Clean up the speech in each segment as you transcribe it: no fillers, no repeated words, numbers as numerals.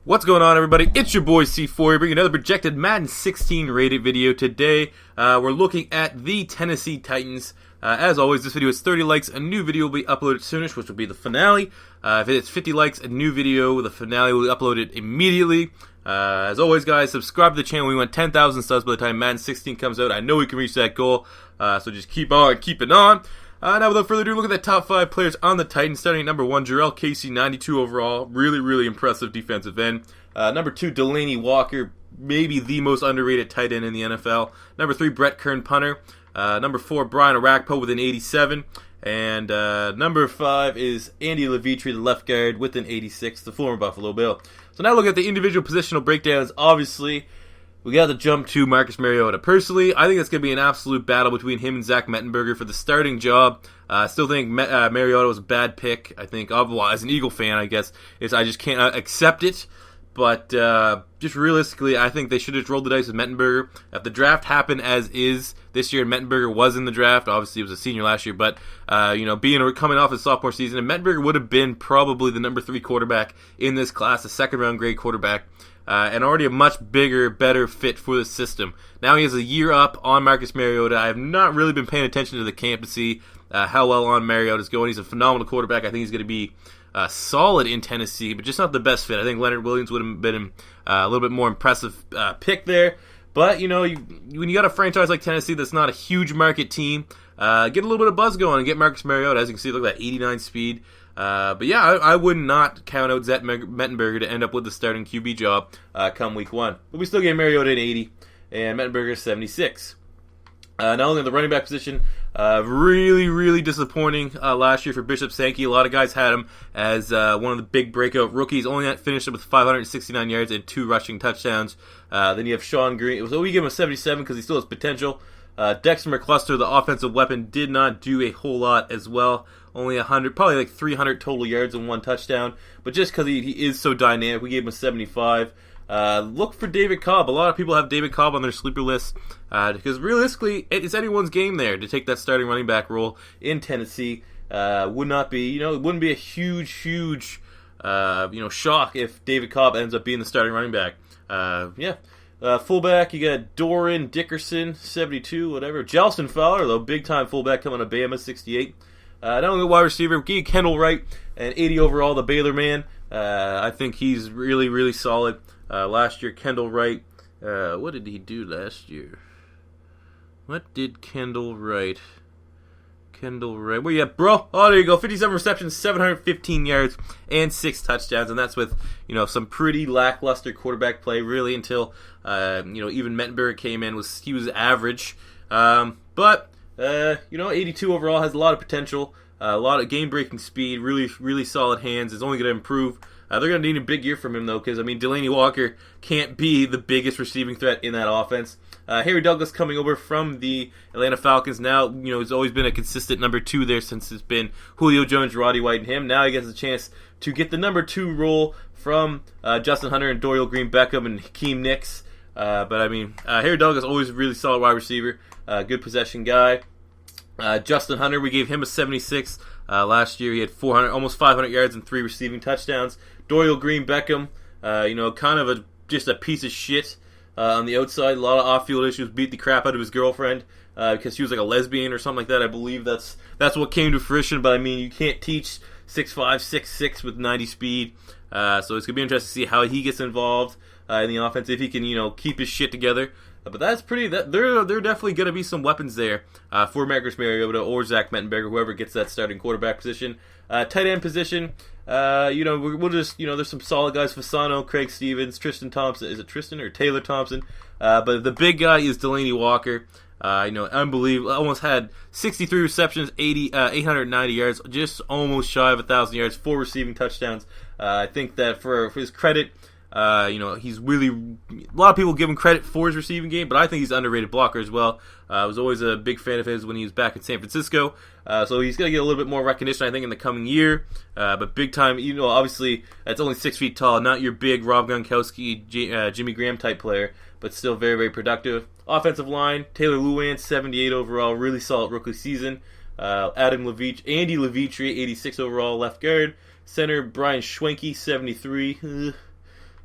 What's going on, everybody? It's your boy C4 bringing another projected Madden 16 rated video. Today, we're looking at the Tennessee Titans. As always, this video is 30 likes. A new video will be uploaded soonish, which will be the finale. If it's 50 likes, a new video, the finale will be uploaded immediately. As always, guys, subscribe to the channel. We want 10,000 subs by the time Madden 16 comes out. I know we can reach that goal, so just keep it on. Now, without further ado, look at the top 5 players on the Titans. Starting at number 1, Jurrell Casey, 92 overall. Really impressive defensive end. Number 2, Delanie Walker, maybe the most underrated tight end in the NFL. Number 3, Brett Kern, punter. Number 4, Brian Orakpo with an 87. And number 5 is Andy Levitre, the left guard, with an 86, the former Buffalo Bill. So now look at the individual positional breakdowns. Obviously, we got to jump to Marcus Mariota. Personally, I think it's going to be an absolute battle between him and Zach Mettenberger for the starting job. I still think Mariota was a bad pick. I think, as an Eagle fan, I guess, I just can't accept it. But just realistically, I think they should have rolled the dice with Mettenberger. If the draft happened as is this year, and Mettenberger was in the draft, obviously he was a senior last year, but coming off his sophomore season, and Mettenberger would have been probably the number 3 quarterback in this class, a second-round grade quarterback. And already a much bigger, better fit for the system. Now he has a year up on Marcus Mariota. I have not really been paying attention to the camp to see how well on Mariota is going. He's a phenomenal quarterback. I think he's going to be solid in Tennessee, but just not the best fit. I think Leonard Williams would have been a little bit more impressive pick there. But, when you got a franchise like Tennessee that's not a huge market team, get a little bit of buzz going and get Marcus Mariota. As you can see, look at that 89 speed. But yeah, I would not count out Zach Mettenberger to end up with the starting QB job come week 1. But we still gave Mariota an 80 and Mettenberger 76. Not only in the running back position, really disappointing last year for Bishop Sankey. A lot of guys had him as one of the big breakout rookies. Only finished up with 569 yards and 2 rushing touchdowns. Then you have Sean Green. We give him a 77 because he still has potential. Dexter McCluster, the offensive weapon, did not do a whole lot as well. Only 100, probably like 300 total yards and 1 touchdown. But just because he is so dynamic, we gave him a 75. Look for David Cobb. A lot of people have David Cobb on their sleeper list because realistically, it's anyone's game there to take that starting running back role in Tennessee. Would not be, it wouldn't be a huge, shock if David Cobb ends up being the starting running back. Fullback, you got Doran Dickerson, 72, whatever. Jelson Fowler, though, big-time fullback coming to Bama, 68. Not only wide receiver, we Kendall Wright, and 80 overall, the Baylor man. I think he's really solid. Last year, Kendall Wright, what did he do last year? What did Kendall Wright? Where you at, bro? Oh, there you go. 57 receptions, 715 yards, and 6 touchdowns. And that's with, some pretty lackluster quarterback play, really, until, even Mettenberger came in. He was average. But 82 overall, has a lot of potential, a lot of game-breaking speed, really solid hands. Is only going to improve. They're going to need a big year from him, though, because, Delanie Walker can't be the biggest receiving threat in that offense. Harry Douglas coming over from the Atlanta Falcons. Now, he's always been a consistent number 2 there since it's been Julio Jones, Roddy White, and him. Now he gets a chance to get the number 2 role from Justin Hunter and Dorial Green-Beckham and Hakeem Nicks. Harry Douglas always really solid wide receiver, good possession guy. Justin Hunter, we gave him a 76. Last year he had almost 500 yards and 3 receiving touchdowns. Dorial Green-Beckham, kind of just a piece of shit on the outside. A lot of off-field issues. Beat the crap out of his girlfriend because she was like a lesbian or something like that. I believe that's what came to fruition. But you can't teach 6'5", 6'6" with 90 speed. So it's gonna be interesting to see how he gets involved in the offense, if he can keep his shit together. But that's pretty. There are definitely going to be some weapons there for Marcus Mariota or Zach Mettenberger, whoever gets that starting quarterback position. Tight end position, we'll just there's some solid guys: Fasano, Craig Stevens, Tristan Thompson. Is it Tristan or Taylor Thompson? But the big guy is Delanie Walker. Unbelievable. Almost had 63 receptions, 890 yards, just almost shy of 1,000 yards, 4 receiving touchdowns. I think that for his credit. He's really, a lot of people give him credit for his receiving game, but I think he's an underrated blocker as well. I was always a big fan of his when he was back in San Francisco. So he's going to get a little bit more recognition, I think, in the coming year. But big time, obviously, that's only 6 feet tall, not your big Rob Gronkowski, Jimmy Graham type player, but still very productive. Offensive line, Taylor Lewan, 78 overall, really solid rookie season. Andy Levitre, 86 overall, left guard. Center, Brian Schwenke, 73.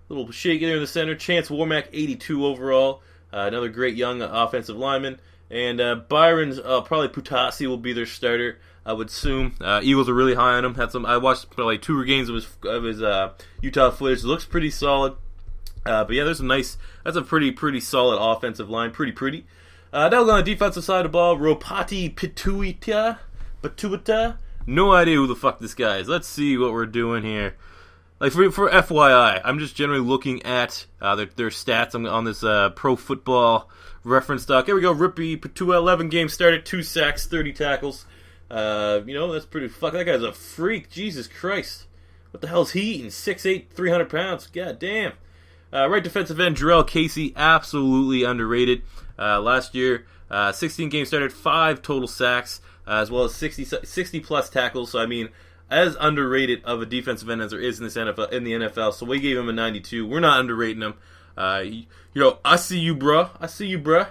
little shake there in the center. Chance Warmack, 82 overall. Another great young offensive lineman. And Byron's probably Putasi will be their starter, I would assume. Eagles are really high on him. I watched probably 2 games of his Utah footage. It looks pretty solid. But yeah, there's that's a pretty solid offensive line. Pretty. Now on the defensive side of the ball, Ropati Pituita. No idea who the fuck this guy is. Let's see what we're doing here. Like for FYI, I'm just generally looking at their stats on this Pro Football Reference doc. Here we go. Rippy Patua, 11 games started, 2 sacks, 30 tackles. That's pretty fucking. That guy's a freak. Jesus Christ. What the hell's he eating? 6'8", 300 pounds. God damn. Right defensive end, Jarrell Casey, absolutely underrated. Last year, 16 games started, 5 total sacks, as well as 60 plus tackles. So I mean, as underrated of a defensive end as there is in the NFL. So we gave him a 92. We're not underrating him. I see you, bruh.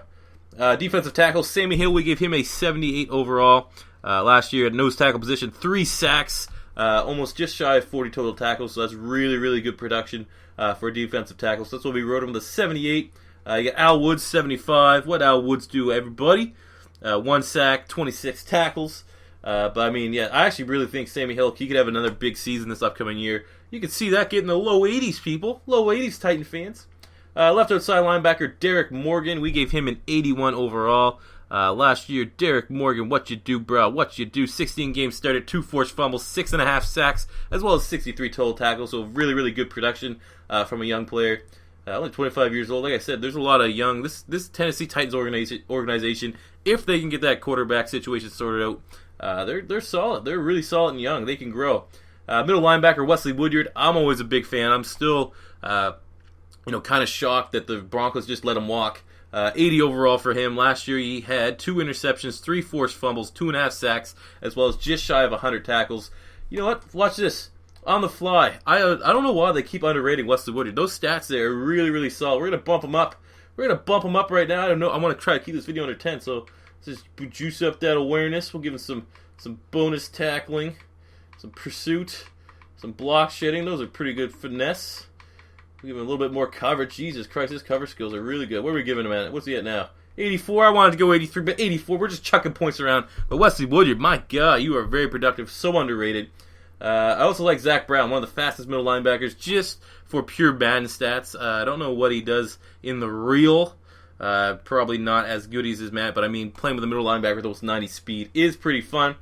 Defensive tackle, Sammy Hill, we gave him a 78 overall. Last year at nose tackle position, 3 sacks, almost just shy of 40 total tackles. So that's really good production for a defensive tackle. So that's what we wrote him, the 78. You got Al Woods, 75. What Al Woods do, everybody? 1 sack, 26 tackles. But I mean, yeah, I actually really think Sammy Hill, he could have another big season this upcoming year. You can see that getting the low 80s, people. Low 80s, Titan fans. Left outside linebacker, Derrick Morgan. We gave him an 81 overall. Last year, Derrick Morgan, what you do, bro? What you do? 16 games started, 2 forced fumbles, 6.5 sacks, as well as 63 total tackles. So really good production from a young player. Only 25 years old. Like I said, there's a lot of young. This Tennessee Titans organization, if they can get that quarterback situation sorted out, they're solid. They're really solid and young. They can grow. Middle linebacker Wesley Woodyard. I'm always a big fan. I'm still, kind of shocked that the Broncos just let him walk. 80 overall for him. Last year he had 2 interceptions, 3 forced fumbles, 2.5 sacks, as well as just shy of 100 tackles. You know what? Watch this. On the fly. I don't know why they keep underrating Wesley Woodyard. Those stats there are really solid. We're going to bump him up. We're going to bump him up right now. I don't know. I want to try to keep this video under 10, so let's just juice up that awareness. We'll give him some bonus tackling, some pursuit, some block shedding. Those are pretty good finesse. We'll give him a little bit more coverage. Jesus Christ, his cover skills are really good. What are we giving him at? What's he at now? 84. I wanted to go 83, but 84. We're just chucking points around. But Wesley Woodyard, my God, you are very productive. So underrated. I also like Zach Brown, one of the fastest middle linebackers, just for pure Madden stats. I don't know what he does in the real. Probably not as good as his Matt, but I mean, playing with a middle linebacker with almost 90 speed is pretty fun.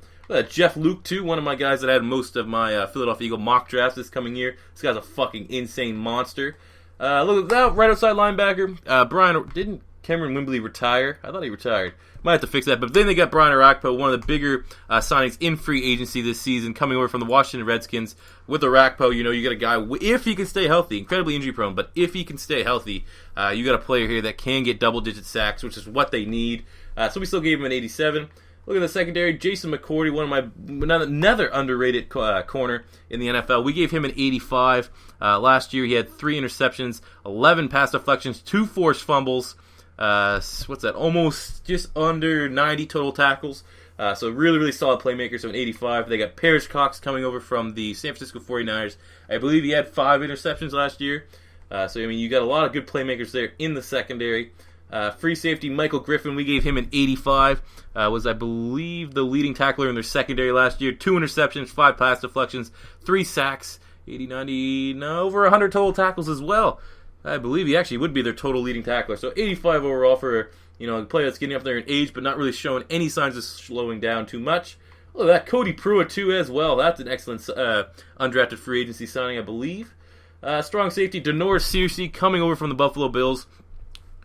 Jeff Luke, too, one of my guys that had most of my Philadelphia Eagle mock drafts this coming year. This guy's a fucking insane monster. Look at that, right outside linebacker. Didn't Cameron Wimbley retire? I thought he retired. Might have to fix that. But then they got Brian Orakpo, one of the bigger signings in free agency this season, coming over from the Washington Redskins. With Orakpo, you got a guy, if he can stay healthy, incredibly injury prone, but if he can stay healthy, you got a player here that can get double-digit sacks, which is what they need. So we still gave him an 87. Look at the secondary. Jason McCourty, another underrated corner in the NFL. We gave him an 85. Last year he had 3 interceptions, 11 pass deflections, 2 forced fumbles. Almost just under 90 total tackles. So really solid playmaker. So an 85. They got Parrish Cox coming over from the San Francisco 49ers. I believe he had 5 interceptions last year. So I mean, you got a lot of good playmakers there in the secondary. Free safety Michael Griffin, we gave him an 85. Was, I believe, the leading tackler in their secondary last year. 2 interceptions, 5 pass deflections, 3 sacks, 80, 90, over 100 total tackles as well. I believe he actually would be their total leading tackler. So 85 overall for a player that's getting up there in age, but not really showing any signs of slowing down too much. Look at that, Cody Pruitt too as well. That's an excellent undrafted free agency signing, I believe. Strong safety Denoris Searcy coming over from the Buffalo Bills.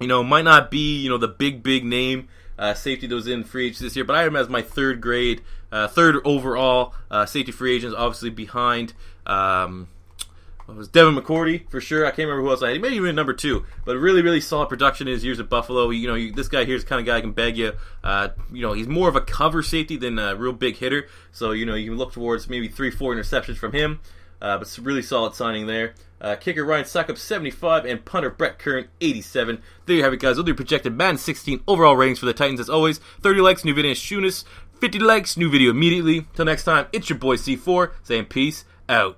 Might not be, the big name safety that was in free agency this year, but I have him as my third overall safety free agents, obviously behind was Devin McCourty, for sure. I can't remember who else I had. He may even number 2, but really solid production in his years at Buffalo. This guy here is the kind of guy who can beg you. He's more of a cover safety than a real big hitter, so, you can look towards maybe 3-4 interceptions from him. But it's a really solid signing there. Kicker Ryan Suckup, 75, and punter Brett Curran, 87. There you have it, guys. Those are your projected Madden 16 overall ratings for the Titans. As always, 30 likes, new video soonest. 50 likes, new video immediately. Till next time, it's your boy C4 saying peace out.